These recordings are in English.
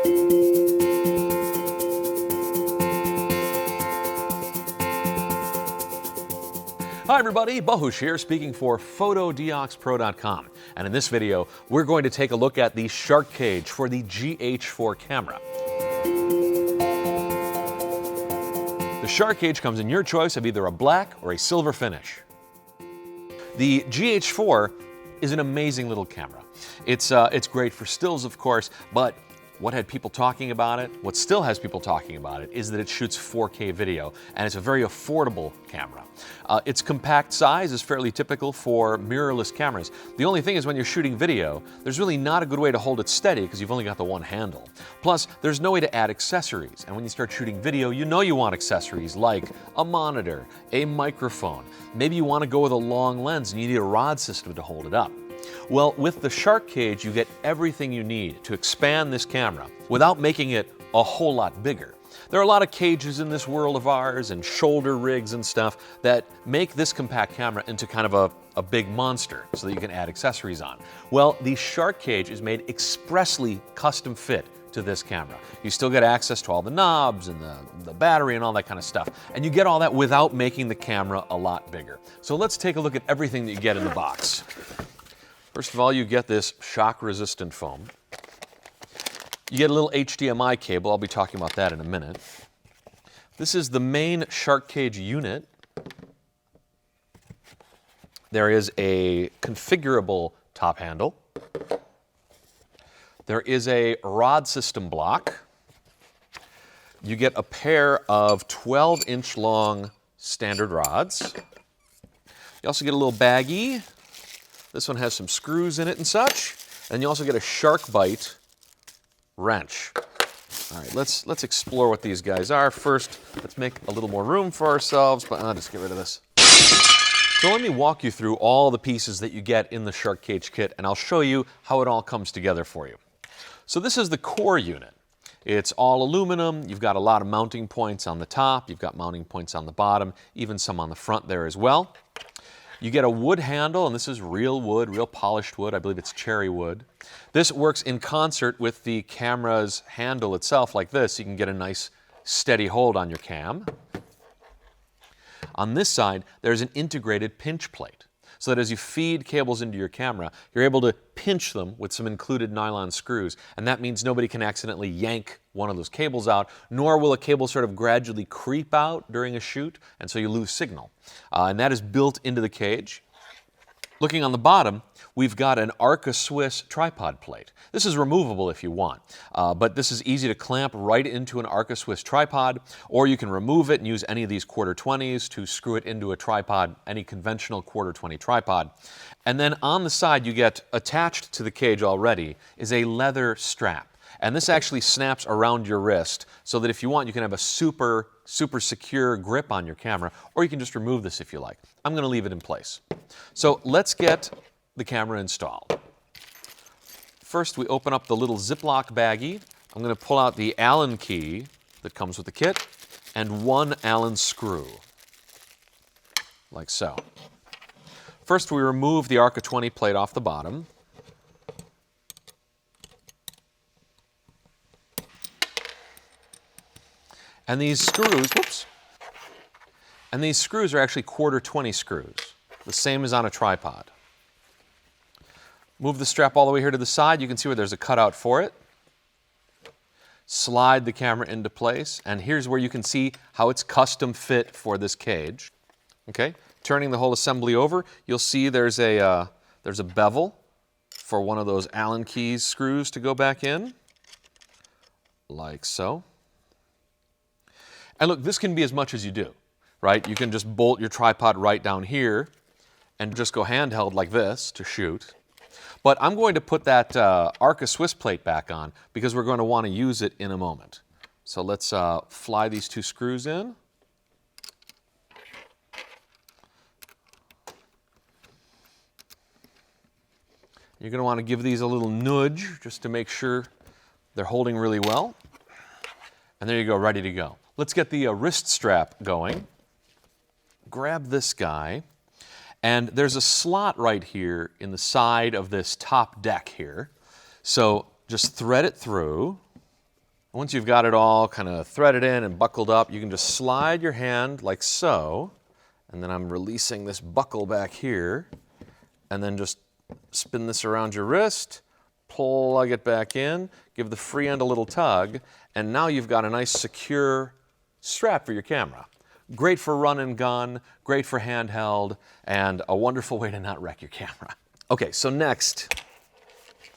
Hi everybody, Bahush here speaking for Fotodioxpro.com, and in this video we're going to take a look at the Sharkcage for the GH4 camera. The Sharkcage comes in your choice of either a black or a silver finish. The GH4 is an amazing little camera. It's great for stills, of course, but what had people talking about it, what still has people talking about it, is that it shoots 4K video, and it's a very affordable camera. Its compact size is fairly typical for mirrorless cameras. The only thing is when you're shooting video, there's really not a good way to hold it steady because you've only got the one handle. Plus, there's no way to add accessories, and when you start shooting video, you know you want accessories like a monitor, a microphone. Maybe you want to go with a long lens and you need a rod system to hold it up. Well, with the Sharkcage, you get everything you need to expand this camera without making it a whole lot bigger. There are a lot of cages in this world of ours and shoulder rigs and stuff that make this compact camera into kind of a big monster so that you can add accessories on. Well, the Sharkcage is made expressly custom fit to this camera. You still get access to all the knobs and the battery and all that kind of stuff. And you get all that without making the camera a lot bigger. So let's take a look at everything that you get in the box. First of all, you get this shock-resistant foam. You get a little HDMI cable. I'll be talking about that in a minute. This is the main Sharkcage unit. There is a configurable top handle. There is a rod system block. You get a pair of 12-inch long standard rods. You also get a little baggie. This one has some screws in it and such. And you also get a shark bite wrench. All right, let's explore what these guys are. First, let's make a little more room for ourselves, but I'll just get rid of this. So let me walk you through all the pieces that you get in the Sharkcage kit, and I'll show you how it all comes together for you. So this is the core unit. It's all aluminum. You've got a lot of mounting points on the top. You've got mounting points on the bottom, even some on the front there as well. You get a wood handle, and this is real wood, real polished wood. I believe it's cherry wood. This works in concert with the camera's handle itself like this. You can get a nice steady hold on your cam. On this side, there's an integrated pinch plate, so that as you feed cables into your camera, you're able to pinch them with some included nylon screws, and that means nobody can accidentally yank one of those cables out, nor will a cable sort of gradually creep out during a shoot, and so you lose signal. And that is built into the cage. Looking on the bottom, we've got an Arca Swiss tripod plate. This is removable if you want, but this is easy to clamp right into an Arca Swiss tripod, or you can remove it and use any of these 1/4-20s to screw it into a tripod, any conventional 1/4-20 tripod. And then on the side, you get attached to the cage already is a leather strap. And this actually snaps around your wrist so that if you want, you can have a super secure grip on your camera, or you can just remove this if you like. I'm going to leave it in place. So let's get the camera installed. First, we open up the little Ziploc baggie. I'm going to pull out the Allen key that comes with the kit and one Allen screw, like so. First, we remove the Arca 20 plate off the bottom. And these screws, and these screws are actually 1/4-20 screws, the same as on a tripod. Move the strap all the way here to the side. You can see where there's a cutout for it. Slide the camera into place, and here's where you can see how it's custom fit for this cage. Okay, turning the whole assembly over, you'll see there's a bevel for one of those Allen keys screws to go back in, like so. And look, this can be as much as you do, right? You can just bolt your tripod right down here and just go handheld like this to shoot. But I'm going to put that Arca Swiss plate back on because we're going to want to use it in a moment. So let's fly these two screws in. You're going to want to give these a little nudge just to make sure they're holding really well. And there you go, ready to go. Let's get the wrist strap going. Grab this guy, and there's a slot right here in the side of this top deck here. So just thread it through, Once you've got it all kind of threaded in and buckled up, you can just slide your hand like so, and then I'm releasing this buckle back here, and then just spin this around your wrist, plug it back in, give the free end a little tug, and now you've got a nice secure strap for your camera. Great for run and gun, great for handheld, and a wonderful way to not wreck your camera. Okay, so next,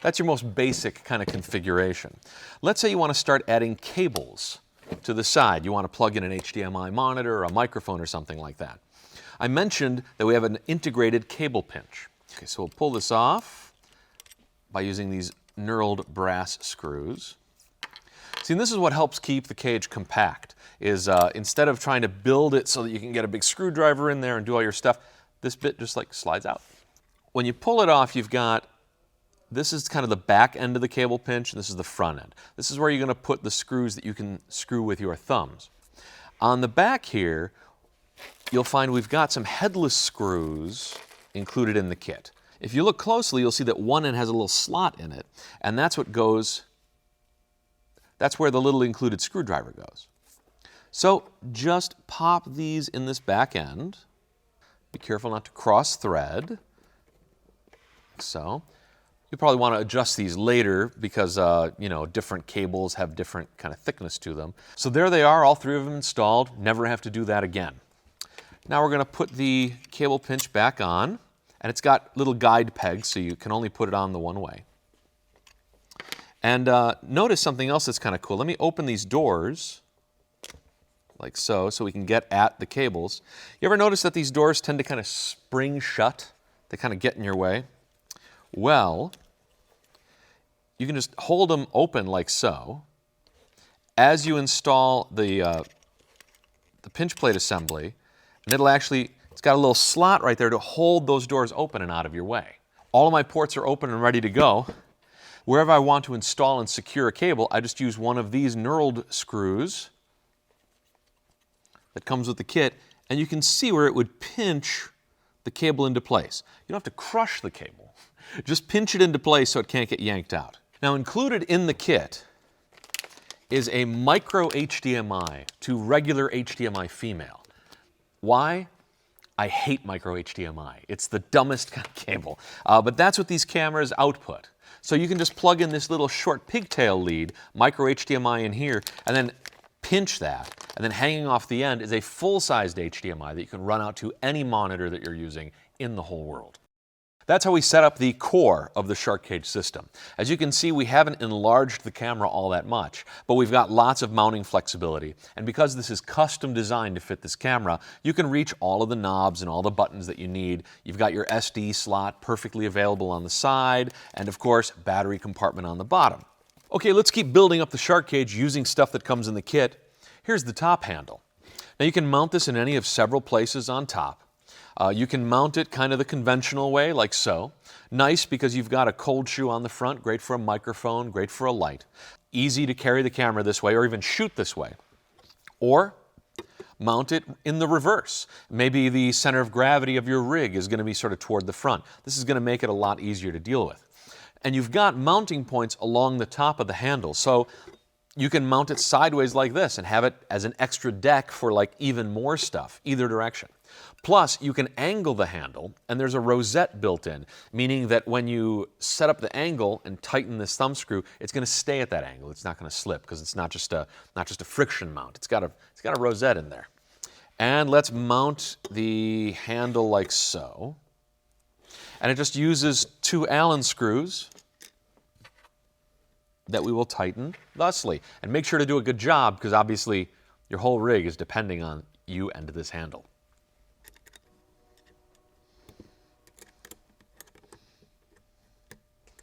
that's your most basic kind of configuration. Let's say you want to start adding cables to the side. You want to plug in an HDMI monitor or a microphone or something like that. I mentioned that we have an integrated cable pinch. Okay, so we'll pull this off by using these knurled brass screws. See, and this is what helps keep the cage compact, is instead of trying to build it so that you can get a big screwdriver in there and do all your stuff, this bit just like slides out. When you pull it off, you've got, this is kind of the back end of the cable pinch, and this is the front end. This is where you're going to put the screws that you can screw with your thumbs. On the back here, you'll find we've got some headless screws included in the kit. If you look closely, you'll see that one end has a little slot in it, and that's what goes, that's where the little included screwdriver goes. So just pop these in this back end. Be careful not to cross thread. Like so. You probably want to adjust these later because, you know, different cables have different kind of thickness to them. So there they are, all three of them installed. Never have to do that again. Now we're going to put the cable pinch back on, and it's got little guide pegs, so you can only put it on the one way. And notice something else that's kind of cool. Let me open these doors, like so we can get at the cables. You ever notice that these doors tend to kind of spring shut? They kind of get in your way. Well, you can just hold them open like so. As you install the pinch plate assembly, and it'll actually, it's got a little slot right there to hold those doors open and out of your way. All of my ports are open and ready to go. Wherever I want to install and secure a cable, I just use one of these knurled screws that comes with the kit, and you can see where it would pinch the cable into place. You don't have to crush the cable. Just pinch it into place so it can't get yanked out. Now, included in the kit is a micro HDMI to regular HDMI female. Why? I hate micro HDMI. It's the dumbest kind of cable. But that's what these cameras output. So you can just plug in this little short pigtail lead, micro HDMI in here, and then pinch that. And then hanging off the end is a full-sized HDMI that you can run out to any monitor that you're using in the whole world. That's how we set up the core of the Sharkcage system. As you can see, we haven't enlarged the camera all that much, but we've got lots of mounting flexibility. And because this is custom designed to fit this camera, you can reach all of the knobs and all the buttons that you need. You've got your SD slot perfectly available on the side, and of course, battery compartment on the bottom. Okay, let's keep building up the Sharkcage using stuff that comes in the kit. Here's the top handle. Now you can mount this in any of several places on top. You can mount it kind of the conventional way, like so. Nice because you've got a cold shoe on the front, great for a microphone, great for a light. Easy to carry the camera this way or even shoot this way. Or mount it in the reverse. Maybe the center of gravity of your rig is going to be sort of toward the front. This is going to make it a lot easier to deal with. And you've got mounting points along the top of the handle, so you can mount it sideways like this and have it as an extra deck for like even more stuff, either direction. Plus, you can angle the handle, and there's a rosette built in, meaning that when you set up the angle and tighten this thumb screw, it's going to stay at that angle. It's not going to slip because it's not just a friction mount. It's got a rosette in there. And let's mount the handle like so. And it just uses 2 Allen screws that we will tighten thusly. And make sure to do a good job because obviously your whole rig is depending on you and this handle.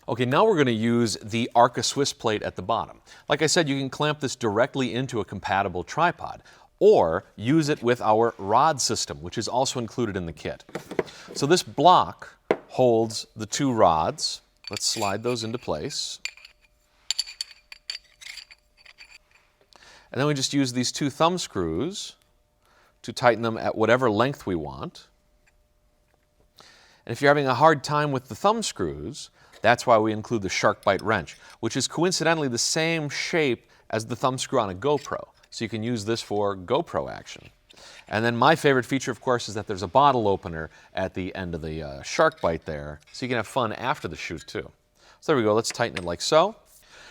Okay, now we're going to use the Arca Swiss plate at the bottom. Like I said, you can clamp this directly into a compatible tripod, or use it with our rod system, which is also included in the kit. So this block holds the 2 rods. Let's slide those into place. And then we just use these 2 thumb screws to tighten them at whatever length we want. And if you're having a hard time with the thumb screws, that's why we include the SharkBite wrench, which is coincidentally the same shape as the thumb screw on a GoPro. So you can use this for GoPro action. And then my favorite feature, of course, is that there's a bottle opener at the end of the shark bite there, so you can have fun after the shoot too. So there we go, let's tighten it like so.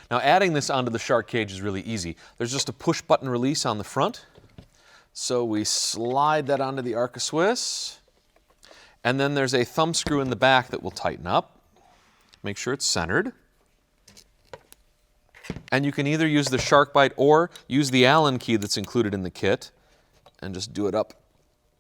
Now adding this onto the shark cage is really easy. There's just a push button release on the front. So we slide that onto the Arca Swiss. And then there's a thumb screw in the back that will tighten up. Make sure it's centered. And you can either use the shark bite or use the Allen key that's included in the kit and just do it up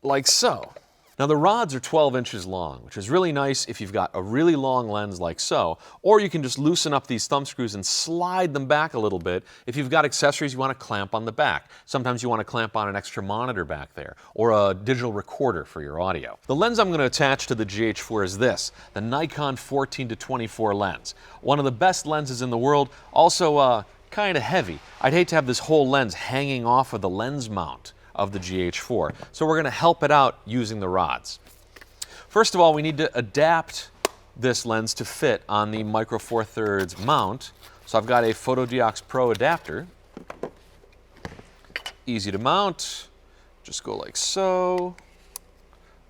like so. Now the rods are 12 inches long, which is really nice if you've got a really long lens like so, or you can just loosen up these thumb screws and slide them back a little bit if you've got accessories you want to clamp on the back. Sometimes you want to clamp on an extra monitor back there, or a digital recorder for your audio. The lens I'm going to attach to the GH4 is this, the Nikon 14-24 lens. One of the best lenses in the world, also kind of heavy. I'd hate to have this whole lens hanging off of the lens mount of the GH4. So we're going to help it out using the rods. First of all, we need to adapt this lens to fit on the Micro Four Thirds mount. So I've got a Fotodiox Pro adapter. Easy to mount. Just go like so.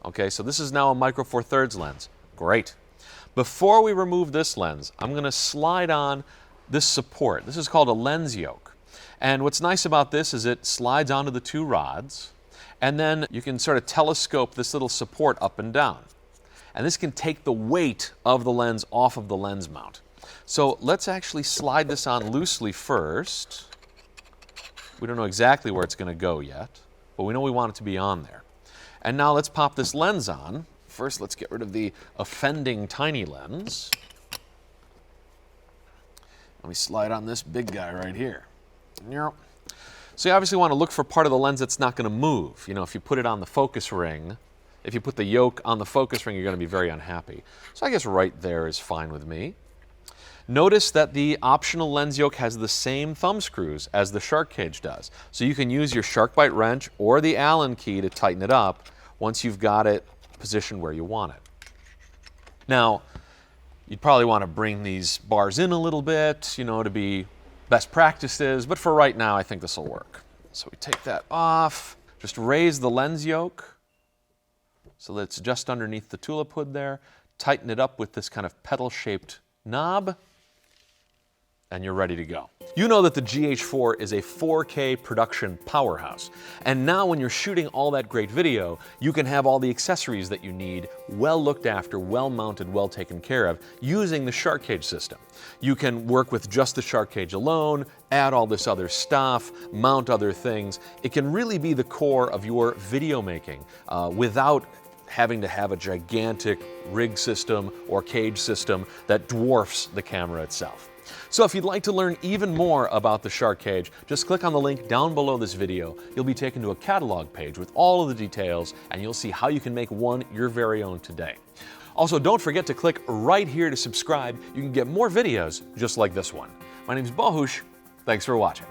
Okay, so this is now a Micro Four Thirds lens. Great. Before we remove this lens, I'm going to slide on this support. This is called a lens yoke. And what's nice about this is it slides onto the two rods, and then you can sort of telescope this little support up and down. And this can take the weight of the lens off of the lens mount. So let's actually slide this on loosely first. We don't know exactly where it's going to go yet, but we know we want it to be on there. And now let's pop this lens on. First, let's get rid of the offending tiny lens. And we slide on this big guy right here. So you obviously want to look for part of the lens that's not going to move. You know, if you put it on the focus ring, if you put the yoke on the focus ring, you're going to be very unhappy. So I guess right there is fine with me. Notice that the optional lens yoke has the same thumb screws as the Sharkcage does. So you can use your shark bite wrench or the Allen key to tighten it up once you've got it positioned where you want it. Now, you'd probably want to bring these bars in a little bit, you know, to be best practices, but for right now, I think this will work. So we take that off, just raise the lens yoke so that it's just underneath the tulip hood there, tighten it up with this kind of petal-shaped knob, and you're ready to go. You know that the GH4 is a 4K production powerhouse, and now when you're shooting all that great video, you can have all the accessories that you need well looked after, well mounted, well taken care of using the Sharkcage system. You can work with just the Sharkcage alone, add all this other stuff, mount other things. It can really be the core of your video making without having to have a gigantic rig system or cage system that dwarfs the camera itself. So if you'd like to learn even more about the Sharkcage, just click on the link down below this video. You'll be taken to a catalog page with all of the details, and you'll see how you can make one your very own today. Also, don't forget to click right here to subscribe. You can get more videos just like this one. My name's Bohush. Thanks for watching.